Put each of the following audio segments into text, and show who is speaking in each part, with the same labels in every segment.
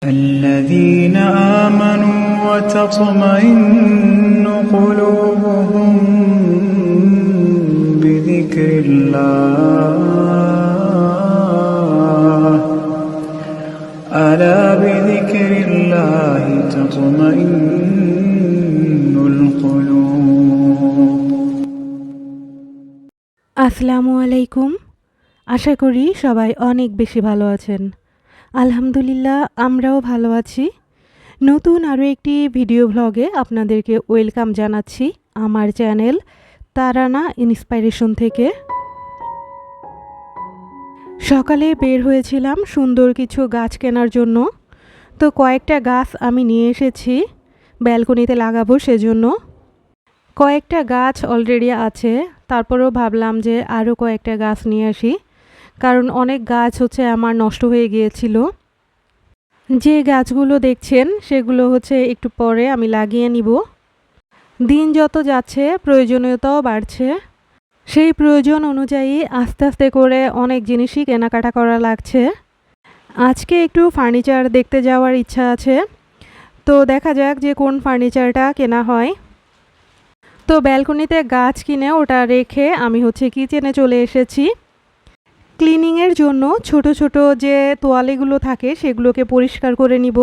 Speaker 1: الذين آمنوا وتطمئن قلوبهم بذكر الله ألا بذكر الله تطمئن القلوب।
Speaker 2: আসসালামু আলাইকুম। আশা করি সবাই অনেক বেশি ভালো আছেন। আলহামদুলিল্লাহ আমরাও ভালো আছি। নতুন আরও একটি ভিডিও ব্লগে আপনাদেরকে ওয়েলকাম জানাচ্ছি আমার চ্যানেল তারানা ইন্সপাইরেশন থেকে। সকালে বের হয়েছিলাম সুন্দর কিছু গাছ কেনার জন্য। তো কয়েকটা গাছ আমি নিয়ে এসেছি ব্যালকনিতে লাগাবো সেজন্য। কয়েকটা গাছ অলরেডি আছে, তারপরেও ভাবলাম যে আরও কয়েকটা গাছ নিয়ে আসি, কারণ অনেক গাছ আমার নষ্ট হয়ে গিয়েছিল। যে গাছগুলো দেখছেন সেগুলো একটু পরে আমি লাগিয়ে নিব। দিন যত যাচ্ছে প্রয়োজনীয়তাও বাড়ছে, সেই প্রয়োজন অনুযায়ী আস্তে আস্তে করে অনেক জিনিসই কেনাকাটা করা লাগছে। আজকে একটু ফার্নিচার দেখতে যাওয়ার ইচ্ছা আছে, তো দেখা যাক যে কোন ফার্নিচারটা কেনা হয়। তো ব্যালকনিতে গাছ কিনে ওটা রেখে আমি কিচেনে চলে এসেছি। ক্লিনিংয়ের জন্য ছোট ছোট যে তোয়ালেগুলো থাকে সেগুলোকে পরিষ্কার করে নিব।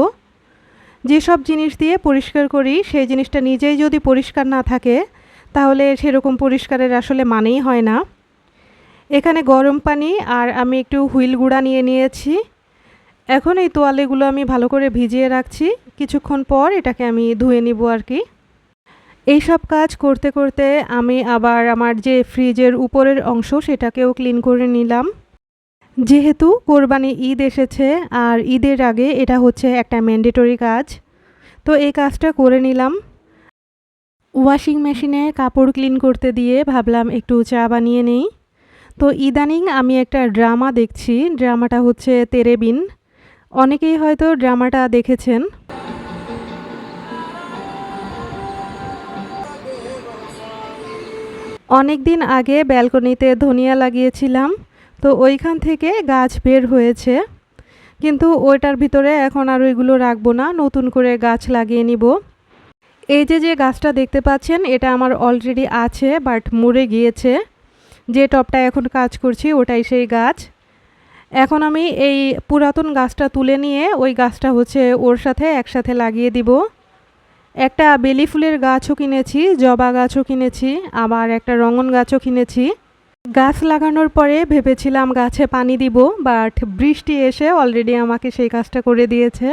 Speaker 2: যেসব জিনিস দিয়ে পরিষ্কার করি সেই জিনিসটা নিজেই যদি পরিষ্কার না থাকে তাহলে সেরকম পরিষ্কারের আসলে মানেই হয় না। এখানে গরম পানি আর আমি একটু হুইল গুঁড়া নিয়ে নিয়েছি। এখন এই তোয়ালেগুলো আমি ভালো করে ভিজিয়ে রাখছি, কিছুক্ষণ পর এটাকে আমি ধুয়ে নিব আর কি। এইসব কাজ করতে করতে আমি আবার আমার যে ফ্রিজের উপরের অংশ সেটাকেও ক্লিন করে নিলাম। যেহেতু কোরবানি ঈদ এসেছে আর ঈদের আগে এটা একটা ম্যান্ডেটরি কাজ, তো এই কাজটা করে নিলাম। ওয়াশিং মেশিনে কাপড় ক্লিন করতে দিয়ে ভাবলাম একটু চা বানিয়ে নেই। তো ইদানিং আমি একটা ড্রামা দেখছি, ড্রামাটা তেরে বিন। অনেকেই হয়তো ড্রামাটা দেখেছেন। অনেক দিন আগে ব্যালকনিতে ধনিয়া লাগিয়েছিলাম, তো ওইখান থেকে গাছ বের হয়েছে, কিন্তু ওইটার ভিতরে এখন আর ওইগুলো রাখবো না, নতুন করে গাছ লাগিয়ে নিব। এই যে গাছটা দেখতে পাচ্ছেন এটা আমার অলরেডি আছে, বাট মরে গিয়েছে। যে টবটা এখন কাজ করছি ওটাই সেই গাছ। এখন আমি এই পুরাতন গাছটা তুলে নিয়ে ওই গাছটা ওর সাথে একসাথে লাগিয়ে দিব। একটা বেলি ফুলের গাছও কিনেছি, জবা গাছও কিনেছি, আবার একটা রঙন গাছও কিনেছি। গাছ লাগানোর পরে ভেবেছিলাম গাছে পানি দিব, বাট বৃষ্টি এসে অলরেডি আমাকে সেই কাজটা করে দিয়েছে।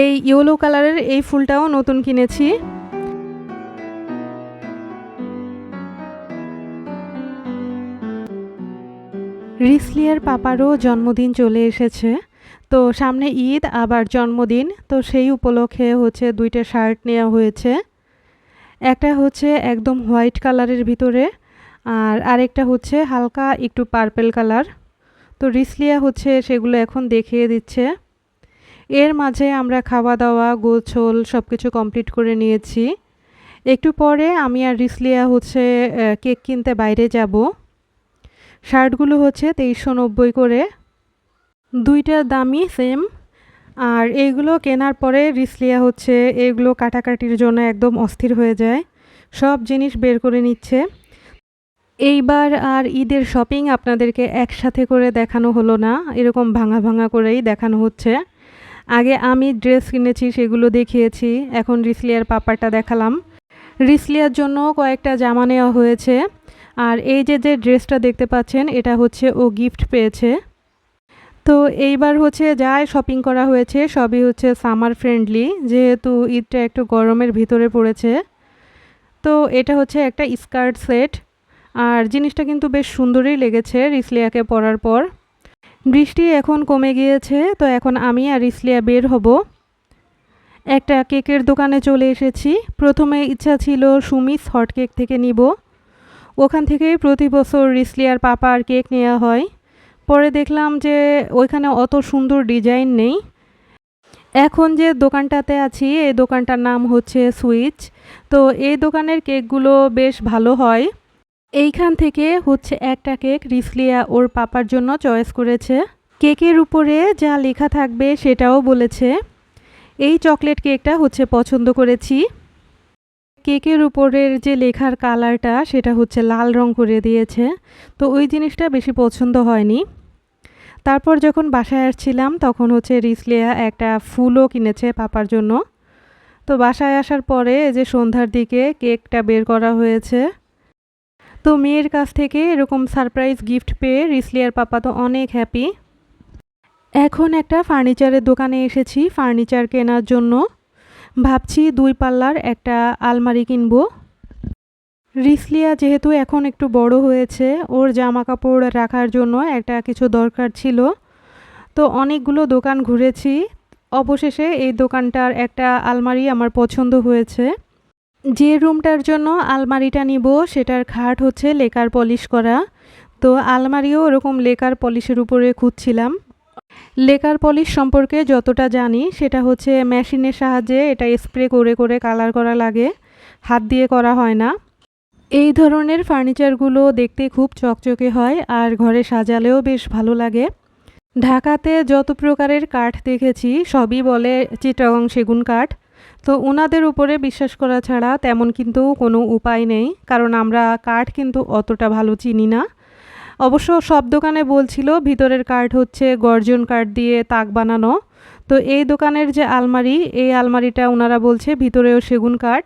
Speaker 2: এই ইয়েলো কালারের এই ফুলটাও নতুন কিনেছি। রিসলিয়ার পাপারও জন্মদিন চলে এসেছে, তো সামনে ঈদ আবার জন্মদিন, তো সেই উপলক্ষে দুইটা শার্ট নেওয়া হয়েছে। একটা একদম হোয়াইট কালারের ভিতরে, আর আরেকটা হালকা একটু পার্পেল কালার। তো রিসলিয়া সেগুলো এখন দেখিয়ে দিচ্ছে। এর মাঝে আমরা খাওয়া দাওয়া গোছল সব কিছু কমপ্লিট করে নিয়েছি। একটু পরে আমি আর রিসলিয়া কেক কিনতে বাইরে যাব। শার্টগুলো 2390 করে, দুইটার দামই সেম। আর এইগুলো কেনার পরে রিসলিয়া এগুলো কাটাকাটির জন্য একদম অস্থির হয়ে যায়, সব জিনিস বের করে নিচ্ছে। এইবার আর ঈদের শপিং আপনাদেরকে একসাথে করে দেখানো হলো না, এরকম ভাঙা ভাঙা করেই দেখানো হচ্ছে। আগে আমি ড্রেস কিনেছি সেগুলো দেখিয়েছি, এখন রিসলিয়ার পাপারটা দেখালাম। রিসলিয়ার জন্য কয়েকটা জামা নেওয়া হয়েছে। আর এই যে ড্রেসটা দেখতে পাচ্ছেন এটা ও গিফট পেয়েছে। তো এইবার যা শপিং করা হয়েছে সবই সামার ফ্রেন্ডলি, যেহেতু ঈদটা একটু গরমের ভিতরে পড়েছে। তো এটা একটা স্কার্ট সেট, আর জিনিসটা কিন্তু বেশ সুন্দরই লেগেছে রিসলিয়াকে পরার পর। বৃষ্টি এখন কমে গিয়েছে, তো এখন আমি আর রিসলিয়া বের হব। একটা কেকের দোকানে চলে এসেছি। প্রথমে ইচ্ছা ছিল সুমিস হট কেক থেকে নিব, ওখান থেকেই প্রতি বছর রিসলিয়ার পাপার কেক নেওয়া হয়। পরে দেখলাম যে ওইখানে অত সুন্দর ডিজাইন নেই। এখন যে দোকানটাতে আছি এই দোকানটার নাম সুইচ। তো এই দোকানের কেকগুলো বেশ ভালো হয়। এইখান থেকে একটা কেক রিসলিয়া ওর পাপার জন্য চয়েস করেছে। কেকের উপরে যা লেখা থাকবে সেটাও বলেছে। এই চকলেট কেকটা হচ্ছে পছন্দ করেছি। কেকের উপরের যে লেখার কালারটা সেটা হচ্ছে লাল রং করে দিয়েছে, তো ওই জিনিসটা বেশি পছন্দ হয়নি। তারপর যখন বাসায় আসছিলাম তখন হচ্ছে রিসলিয়া একটা ফুলও কিনেছে পাপার জন্য। তো বাসায় আসার পরে যে সন্ধ্যার দিকে কেকটা বের করা হয়েছে। তো মেয়ের কাছ থেকে এরকম সারপ্রাইজ গিফট পেয়ে রিসলিয়ার পাপা তো অনেক হ্যাপি। এখন একটা ফার্নিচারের দোকানে এসেছি ফার্নিচার কেনার জন্য। ভাবছি 2 পাল্লার একটা আলমারি কিনবো। রিসলিয়া যেহেতু এখন একটু বড় হয়েছে, ওর জামা কাপড় রাখার জন্য একটা কিছু দরকার ছিল। তো অনেকগুলো দোকান ঘুরেছি, অবশেষে এই দোকানটার একটা আলমারি আমার পছন্দ হয়েছে। যে রুমটার জন্য আলমারিটা নিব সেটার খাট হচ্ছে লেকার পলিশ করা। তো আলমারিও ওরকম লেকার পলিশের উপরে খুঁজছিলাম। লেকার পলিশ সম্পর্কে যতটা জানি সেটা হচ্ছে মেশিনের সাহায্যে এটা স্প্রে করে করে কালার করা লাগে, হাত দিয়ে করা হয় না। এই ধরনের ফার্নিচারগুলো দেখতে খুব চকচকে হয় আর ঘরে সাজালেও বেশ ভালো লাগে। ঢাকাতে যত প্রকারের কাঠ দেখেছি সবই বলে চিটাগং সেগুন কাঠ। তো ওনাদের উপরে বিশ্বাস করা ছাড়া তেমন কিন্তু কোনো উপায় নেই, কারণ আমরা কাঠ কিন্তু অতটা ভালো চিনি না। অবশ্য সব দোকানে বলছিল ভিতরের কাঠ হচ্ছে গর্জন কাঠ দিয়ে তাক বানানো। তো এই দোকানের যে আলমারি, এই আলমারিটা ওনারা বলছে ভিতরেও সেগুন কাঠ।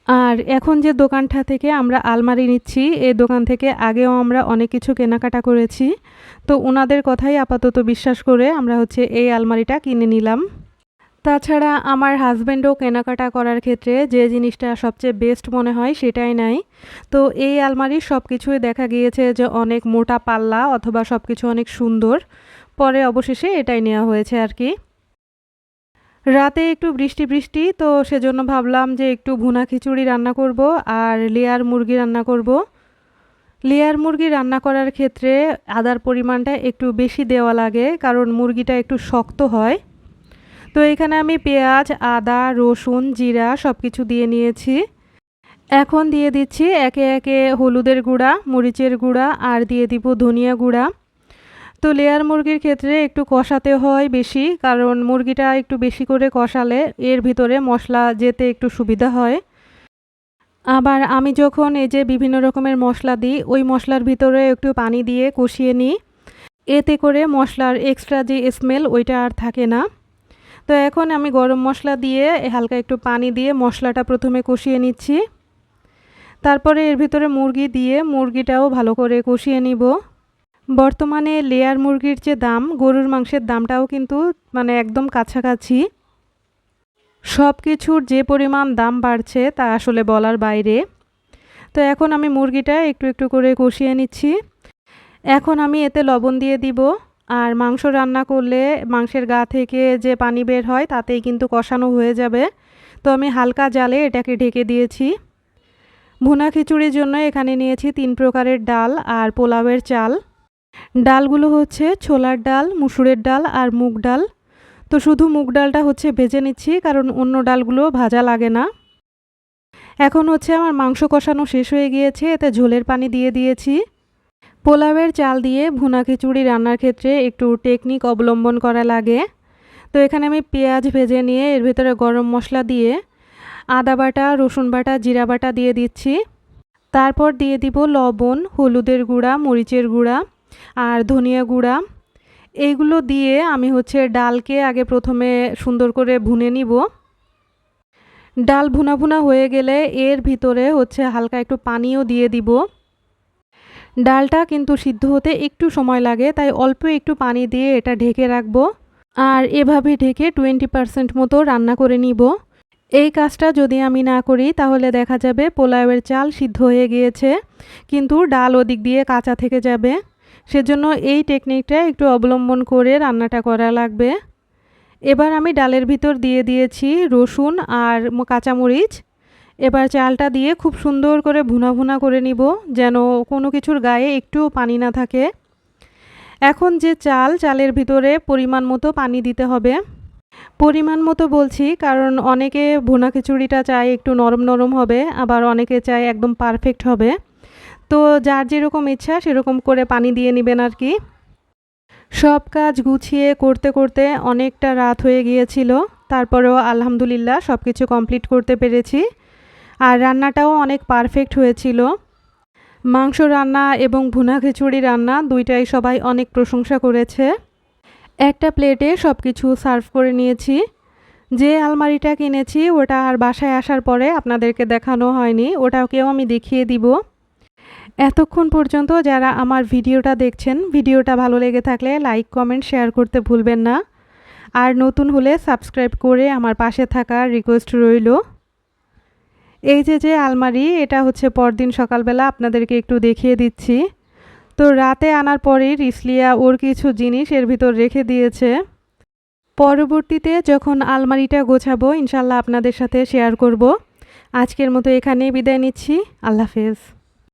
Speaker 2: আর এখন যে দোকানটা থেকে আমরা আলমারি নিচ্ছি এই দোকান থেকে আগেও আমরা অনেক কিছু কেনাকাটা করেছি। তো ওনাদের কথাই আপাতত বিশ্বাস করে আমরা হচ্ছে এই আলমারিটা কিনে নিলাম। তাছাড়া আমার হাজব্যান্ডও কেনাকাটা করার ক্ষেত্রে যে জিনিসটা সবচেয়ে বেস্ট মনে হয় সেটাই নাই। তো এই আলমারির সব কিছুই দেখা গিয়েছে যে অনেক মোটা পাল্লা অথবা সব কিছু অনেক সুন্দর। পরে অবশেষে এটাই নেওয়া হয়েছে আর কি। রাতে একটু বৃষ্টি বৃষ্টি, তো সেজন্য ভাবলাম যে একটু ভুনা খিচুড়ি রান্না করব আর লেয়ার মুরগি রান্না করব। লেয়ার মুরগি রান্না করার ক্ষেত্রে আদার পরিমাণটা একটু বেশি দেওয়া লাগে, কারণ মুরগিটা একটু শক্ত হয়। তো এখানে আমি পেঁয়াজ, আদা, রসুন, জিরা সব কিছু দিয়ে নিয়েছি। এখন দিয়ে দিচ্ছি একে একে হলুদের গুঁড়া, মরিচের গুঁড়া আর দিয়ে দিব ধনিয়া গুঁড়া। তো লেয়ার মুরগির ক্ষেত্রে একটু কষাতে হয় বেশি, কারণ মুরগিটা একটু বেশি করে কষালে এর ভিতরে মশলা যেতে একটু সুবিধা হয়। আবার আমি যখন এই যে বিভিন্ন রকমের মশলা দিই ওই মশলার ভিতরে একটু পানি দিয়ে কষিয়ে নিই, এতে করে মশলার এক্সট্রা যে স্মেল ওইটা আর থাকে না। তো এখন আমি গরম মশলা দিয়ে হালকা একটু পানি দিয়ে মশলাটা প্রথমে কষিয়ে নিচ্ছি। তারপরে এর ভিতরে মুরগি দিয়ে মুরগিটাও ভালো করে কষিয়ে নিব। বর্তমানে লেয়ার মুরগির যে দাম, গরুর মাংসের দামটাও কিন্তু মানে একদম কাছাকাছি। সব কিছুর যে পরিমাণ দাম বাড়ছে তা আসলে বলার বাইরে। তো এখন আমি মুরগিটা একটু একটু করে কষিয়ে নিচ্ছি। এখন আমি এতে লবণ দিয়ে দিব। আর মাংস রান্না করলে মাংসের গা থেকে যে পানি বের হয় তাতেই কিন্তু কষানো হয়ে যাবে। তো আমি হালকা জালে এটাকে ঢেকে দিয়েছি। ভুনা খিচুড়ির জন্য এখানে নিয়েছি 3 প্রকারের ডাল আর পোলাওয়ের চাল। ডালগুলো হচ্ছে ছোলার ডাল, মুসুরের ডাল আর মুগ ডাল। তো শুধু মুগ ডালটা হচ্ছে ভেজে নিচ্ছি, কারণ অন্য ডালগুলো ভাজা লাগে না। এখন হচ্ছে আমার মাংস কষানো শেষ হয়ে গিয়েছে, এতে ঝোলের পানি দিয়ে দিয়েছি। পোলাওয়ের চাল দিয়ে ভুনা খিচুড়ি রান্নার ক্ষেত্রে একটু টেকনিক অবলম্বন করা লাগে। তো এখানে আমি পেঁয়াজ ভেজে নিয়ে এর ভিতরে গরম মশলা দিয়ে আদা বাটা, রসুন বাটা, জিরা বাটা দিয়ে দিচ্ছি। তারপর দিয়ে দিব লবণ, হলুদের গুঁড়া, মরিচের গুঁড়া আর ধনিয়া গুঁড়া। এইগুলো দিয়ে আমি হচ্ছে ডালকে আগে প্রথমে সুন্দর করে ভুনে নিব। ডাল ভুনা ভুনা হয়ে গেলে এর ভিতরে হচ্ছে হালকা একটু পানিও দিয়ে দিব। ডালটা কিন্তু সিদ্ধ হতে একটু সময় লাগে, তাই অল্প একটু পানি দিয়ে এটা ঢেকে রাখবো। আর এভাবে ঢেকে 20% মতো রান্না করে নিব। এই কাজটা যদি আমি না করি তাহলে দেখা যাবে পোলাওয়ের চাল সিদ্ধ হয়ে গিয়েছে, কিন্তু ডাল ওদিক দিয়ে কাঁচা থেকে যাবে। সেজন্য এই টেকনিকটা একটু অবলম্বন করে রান্নাটা করা লাগবে। এবার আমি ডালের ভিতর দিয়ে দিয়েছি রসুন আর কাঁচামরিচ। এবার চালটা দিয়ে খুব সুন্দর করে ভুনা ভুনা করে নিব, যেন কোনো কিছুর গায়ে একটুও পানি না থাকে। এখন যে চালের ভিতরে পরিমাণ মতো পানি দিতে হবে। পরিমাণ মতো বলছি কারণ অনেকে ভুনা খিচুড়িটা চায় একটু নরম নরম হবে, আবার অনেকে চায় একদম পারফেক্ট হবে। তো যার যেরকম ইচ্ছা সেরকম করে পানি দিয়ে নেবেন আর কি। সব কাজ গুছিয়ে করতে করতে অনেকটা রাত হয়ে গিয়েছিল, তারপরেও আলহামদুলিল্লাহ সব কিছু কমপ্লিট করতে পেরেছি। আর রান্নাটাও অনেক পারফেক্ট হয়েছিল। মাংস রান্না এবং ভুনা খিচুড়ি রান্না দুইটাই সবাই অনেক প্রশংসা করেছে। একটা প্লেটে সব কিছু সার্ভ করে নিয়েছি। যে আলমারিটা কিনেছি ওটা আর বাসায় আসার পরে আপনাদেরকে দেখানো হয়নি, ওটাকেও আমি দেখিয়ে দিব। এতক্ষণ পর্যন্ত যারা আমার ভিডিওটা দেখছেন, ভিডিওটা ভালো লেগে থাকলে লাইক কমেন্ট শেয়ার করতে ভুলবেন না। আর নতুন হলে সাবস্ক্রাইব করে আমার পাশে থাকার রিকোয়েস্ট রইল। এই যে আলমারি, এটা হচ্ছে পরদিন সকালবেলা আপনাদেরকে একটু দেখিয়ে দিচ্ছি। তো রাতে আনার পরেই রিসলিয়া ওর কিছু জিনিস এর ভিতর রেখে দিয়েছে। পরবর্তীতে যখন আলমারিটা গোছাবো ইনশাল্লাহ আপনাদের সাথে শেয়ার করব। আজকের মতো এখানেই বিদায় নিচ্ছি। আল্লাহ হাফেজ।